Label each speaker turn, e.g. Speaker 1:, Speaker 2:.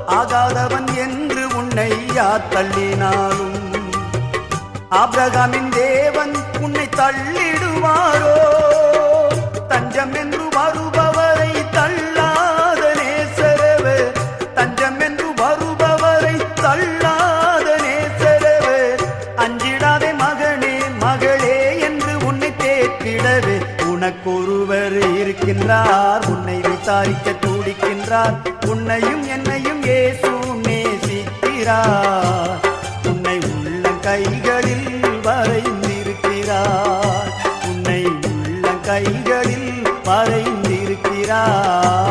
Speaker 1: ஆகாதவன் என்று உன்னை யார் தள்ளினாலும் ஆபிரகாமின் தேவன் உன்னை தள்ளிடுவாரோ? தஞ்சம் என்று வருபவரை தள்ளாத நேசரவர், தஞ்சம் என்று வருபவரை தள்ளாத நேசரவர். அஞ்சிடாதே மகனே மகளே என்று உன்னை தேற்றிடவே உனக்கொருவர் இருக்கின்றார். உன்னை விசாரிக்க துடிக்கின்றார். உன்னையும் என்னையும் இயேசு நேசிக்கிறார். உன்னை கைகளில் வரைந்திருக்கிறார். உன்னை உள்ள கைகளில் வரைந்திருக்கிறார்.